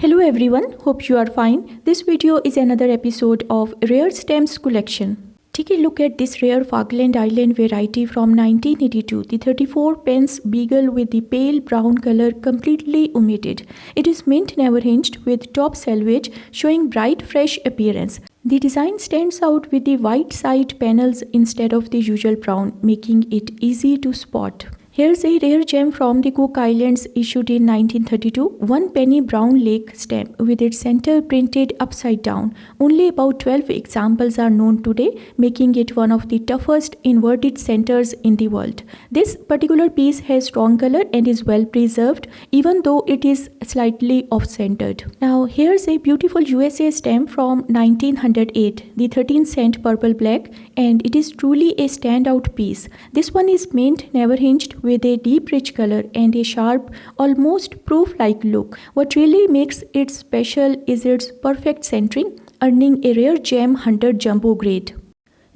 Hello everyone, hope you are fine. This video is another episode of Rare Stamps collection. Take a look at this rare Falkland Island variety from 1982, the 34 pence beagle with the pale brown color completely omitted. It is mint never hinged with top selvage showing bright fresh appearance. The design stands out with the white side panels instead of the usual brown, making it easy to spot. Here's a rare gem from the Cook Islands issued in 1932, 1 penny brown lake stamp with its center printed upside down. Only about 12 examples are known today, making it one of the toughest inverted centers in the world. This particular piece has strong color and is well preserved, even though it is slightly off-centered. Now here's a beautiful USA stamp from 1908, the 13-cent purple black, and it is truly a standout piece. This one is mint, never hinged, with a deep rich color and a sharp, almost proof-like look. What really makes it special is its perfect centering, earning a rare gem hunter jumbo grade.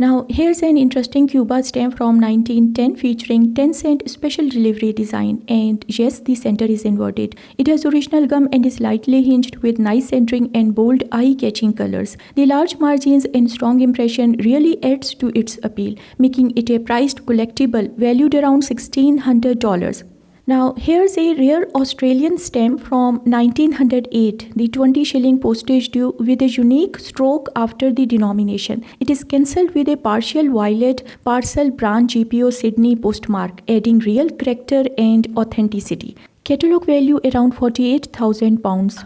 Now here's an interesting Cuba stamp from 1910 featuring 10-cent special delivery design, and yes, the center is inverted. It has original gum and is lightly hinged with nice centering and bold eye-catching colors. The large margins and strong impression really adds to its appeal, making it a prized collectible valued around $1,600. Now here's a rare Australian stamp from 1908, the 20-shilling postage due with a unique stroke after the denomination. It is cancelled with a partial violet parcel brand GPO Sydney postmark, adding real character and authenticity. Catalogue value around £48,000.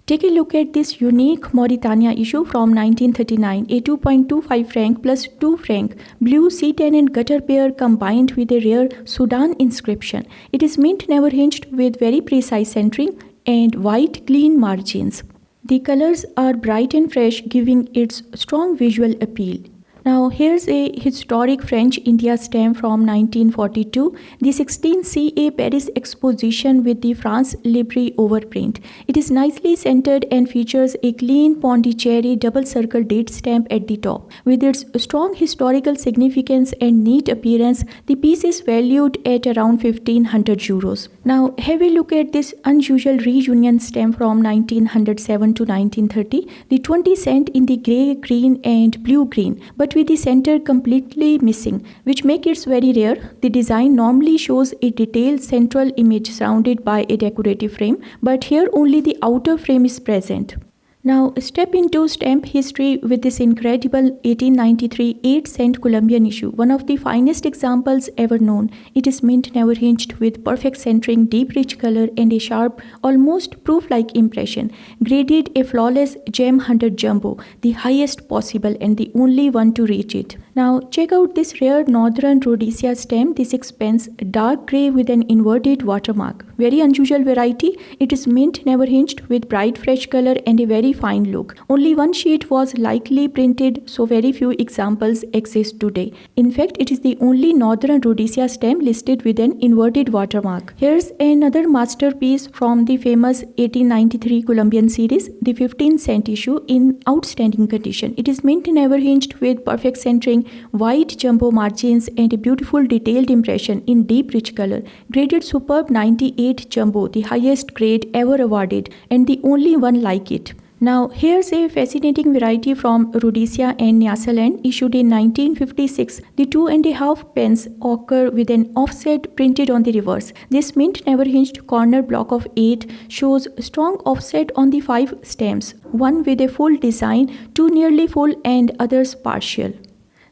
Take a look at this unique Mauritania issue from 1939, a 2.25 franc plus 2 franc blue C10 and gutter pair combined with a rare Sudan inscription. It is mint never hinged with very precise centering and white clean margins. The colors are bright and fresh, giving its strong visual appeal. Now here's a historic French India stamp from 1942, the 16 CA Paris exposition with the France Libre overprint. It is nicely centered and features a clean Pondicherry double circle date stamp at the top. With its strong historical significance and neat appearance, the piece is valued at around €1,500. Now have a look at this unusual reunion stamp from 1907 to 1930, the 20-cent in the grey, green and blue-green, but with the center completely missing, which makes it very rare. The design normally shows a detailed central image surrounded by a decorative frame, but here only the outer frame is present. Now step into stamp history with this incredible 1893 8-cent Columbian issue, one of the finest examples ever known. It is mint never hinged with perfect centering, deep rich color and a sharp, almost proof-like impression. Graded a flawless gem hunter jumbo, the highest possible and the only one to reach it. Now check out this rare Northern Rhodesia stamp, the 6 pence, dark grey with an inverted watermark. Very unusual variety. It is mint never hinged with bright fresh color and a very fine look. Only one sheet was likely printed, so very few examples exist today. In fact, it is the only Northern Rhodesia stamp listed with an inverted watermark. Here's another masterpiece from the famous 1893 Columbian series, the 15-cent issue in outstanding condition. It is mint never hinged with perfect centering, white jumbo margins and a beautiful detailed impression in deep rich color. Graded superb 98 jumbo, the highest grade ever awarded and the only one like it. Now here's a fascinating variety from Rhodesia and Nyasaland issued in 1956. The 2.5 pence ochre with an offset printed on the reverse. This mint never hinged corner block of 8 shows strong offset on the 5 stamps, one with a full design, 2 nearly full and others partial.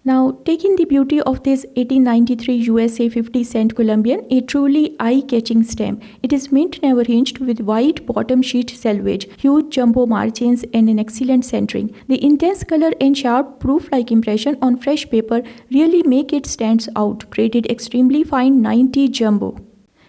Now, taking the beauty of this 1893 USA 50-cent Columbian, a truly eye-catching stamp. It is mint never hinged with white bottom sheet selvage, huge jumbo margins and an excellent centering. The intense color and sharp proof-like impression on fresh paper really make it stand out. Graded extremely fine 90 jumbo.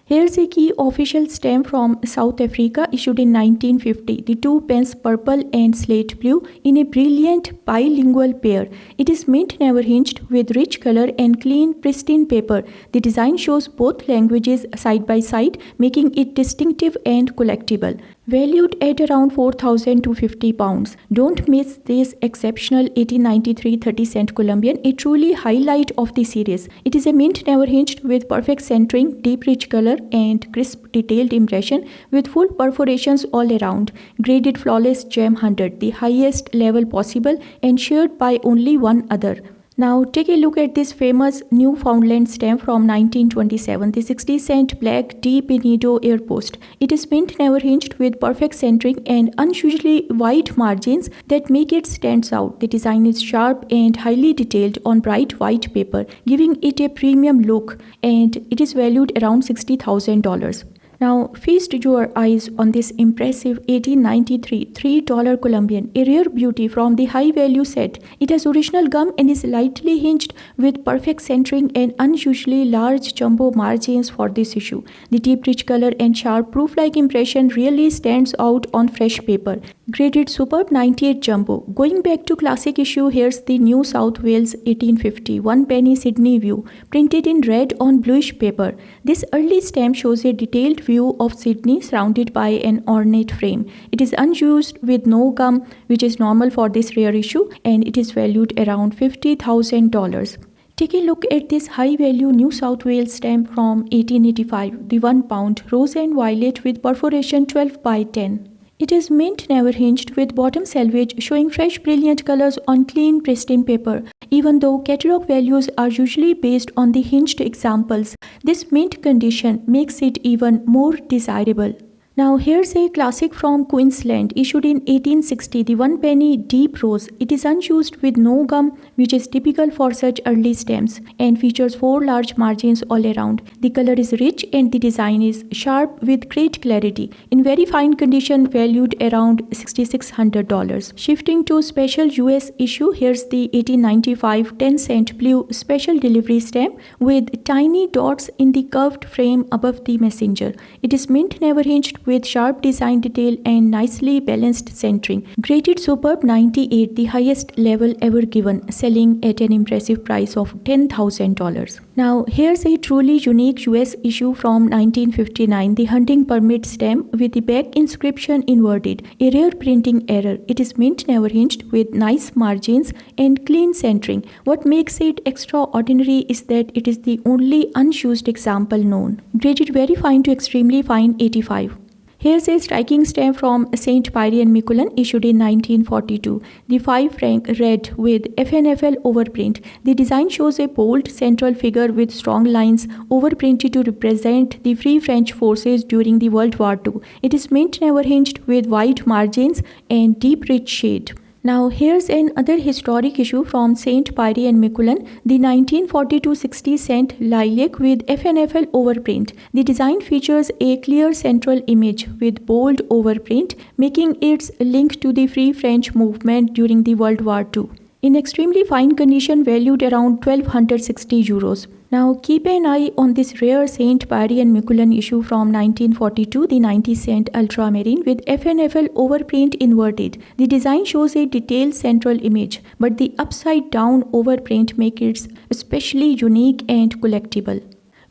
Here's a key official stamp from South Africa issued in 1950, the 2 pence purple and slate blue in a brilliant bilingual pair. It is mint never hinged with rich color and clean pristine paper. The design shows both languages side by side, making it distinctive and collectible. valued at around 4,000 to 50 pounds. Don't miss this exceptional 1893 30-cent Columbian, a truly highlight of the series. It is a mint never hinged with perfect centering, deep rich color and crisp detailed impression with full perforations all around. Graded flawless gem 100, the highest level possible and shared by only one other. Now take a look at this famous Newfoundland stamp from 1927, the 60-cent black deep Pinedo air post. It is mint never hinged with perfect centering and unusually wide margins that make it stand out. The design is sharp and highly detailed on bright white paper, giving it a premium look, and it is valued around $60,000. Now feast your eyes on this impressive 1893 $3 Columbian, a rare beauty from the high value set. It has original gum and is lightly hinged with perfect centering and unusually large jumbo margins for this issue. The deep rich color and sharp proof-like impression really stands out on fresh paper. Graded superb 98 jumbo. Going back to classic issue, here's the New South Wales 1850 1 penny Sydney view printed in red on bluish paper. This early stamp shows a detailed view of Sydney surrounded by an ornate frame. It is unused with no gum, which is normal for this rare issue, and it is valued around $50,000. Take a look at this high-value New South Wales stamp from 1885, the 1 pound rose and violet with perforation 12 by 10. It is mint never hinged with bottom selvage showing fresh brilliant colors on clean pristine paper. Even though catalog values are usually based on the hinged examples, this mint condition makes it even more desirable. Now here's a classic from Queensland issued in 1860, the 1 penny deep rose. It is unused with no gum, which is typical for such early stamps, and features 4 large margins all around. The color is rich and the design is sharp with great clarity. In very fine condition, valued around $6,600. Shifting to special US issue, here's the 1895 10-cent blue special delivery stamp with tiny dots in the curved frame above the messenger. It is mint never hinged with sharp design detail and nicely balanced centering. Graded superb 98, the highest level ever given, selling at an impressive price of $10,000. Now here's a truly unique US issue from 1959, the hunting permit stamp with the back inscription inverted, a rare printing error. It is mint never hinged with nice margins and clean centering. What makes it extraordinary is that it is the only unused example known. Graded very fine to extremely fine 85. Here's a striking stamp from St. Pierre and Miquelon issued in 1942, the 5 franc red with FNFL overprint. The design shows a bold central figure with strong lines overprinted to represent the Free French forces during the World War II. It is mint never hinged with wide margins and deep rich shade. Now here's another historic issue from St. Pierre and Miquelon, the 1942 60-cent lilac with FNFL overprint. The design features a clear central image with bold overprint, making its link to the Free French movement during the World War II. In extremely fine condition, valued around 1,260 euros. Now keep an eye on this rare St. Pierre and Miquelon issue from 1942, the 90-cent ultramarine with FNFL overprint inverted. The design shows a detailed central image, but the upside down overprint makes it especially unique and collectible.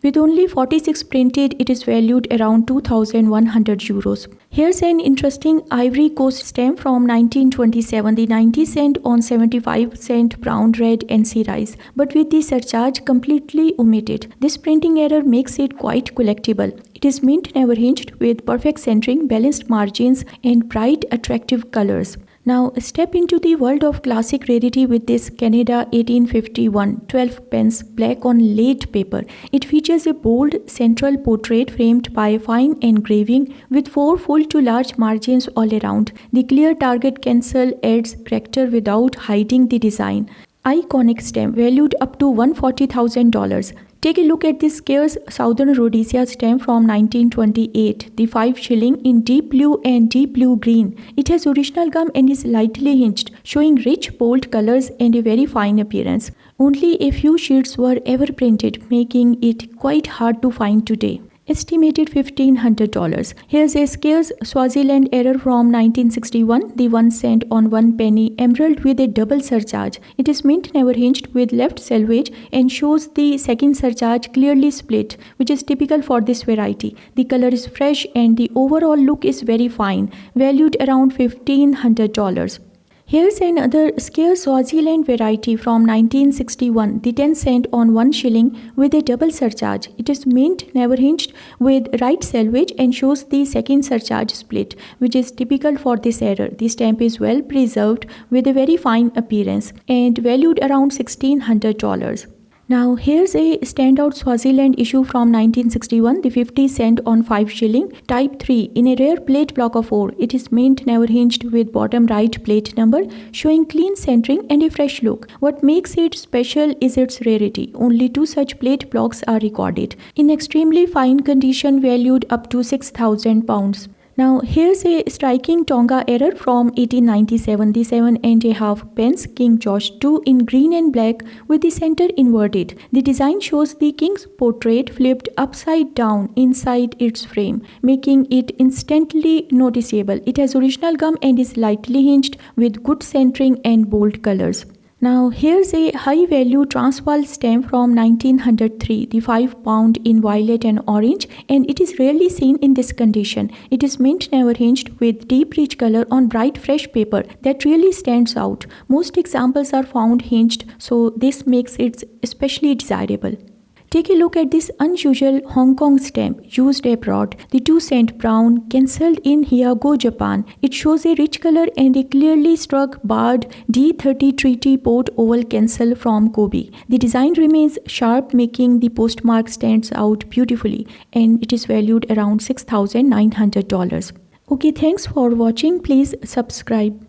With only 46 printed, it is valued around 2,100 euros. Here's an interesting Ivory Coast stamp from 1927, the 90-cent on 75-cent brown red NC rice, but with the surcharge completely omitted. This printing error makes it quite collectible. It is mint never hinged with perfect centering, balanced margins, and bright attractive colors. Now step into the world of classic rarity with this Canada 1851 12 pence black on laid paper. It features a bold central portrait framed by fine engraving with 4 full to large margins all around. The clear target cancel adds character without hiding the design. Iconic stamp valued up to $140,000. Take a look at this Scarce Southern Rhodesia stamp from 1928, the 5 shilling in deep blue and deep blue green. It has original gum and is lightly hinged, showing rich bold colors and a very fine appearance. Only a few sheets were ever printed, making it quite hard to find today. estimated $1,500. Here's a Scarce Swaziland error from 1961, the 1 cent on 1 penny emerald with a double surcharge. It is mint never hinged with left selvage and shows the second surcharge clearly split, which is typical for this variety. The color is fresh and the overall look is very fine, valued around $1,500. Here's another Scarce Swaziland variety from 1961, the 10 cent on 1 shilling with a double surcharge. It is mint never hinged with right selvage and shows the second surcharge split, which is typical for this error. The stamp is well preserved with a very fine appearance and valued around $1,600. Now here's a standout Swaziland issue from 1961, the 50 cent on 5 shilling, type 3 in a rare plate block of 4. It is mint never hinged with bottom right plate number, showing clean centering and a fresh look. What makes it special is its rarity. Only 2 such plate blocks are recorded, in extremely fine condition, valued up to 6,000 pounds. Now here's a striking Tonga error from 1897, the 7.5 pence King George II in green and black with the center inverted. The design shows the king's portrait flipped upside down inside its frame, making it instantly noticeable. It has original gum and is lightly hinged with good centering and bold colors. Now here's a high value Transvaal stamp from 1903, the 5 pound in violet and orange, and it is rarely seen in this condition. It is mint never hinged with deep rich color on bright fresh paper that really stands out. Most examples are found hinged, so this makes it especially desirable. Take a look at this unusual Hong Kong stamp used abroad, the 2 cent brown, cancelled in Hyogo, Japan. It shows a rich color and a clearly struck barred D30 treaty port oval cancel from Kobe. The design remains sharp, making the postmark stands out beautifully, and it is valued around $6,900. Okay, thanks for watching. Please subscribe.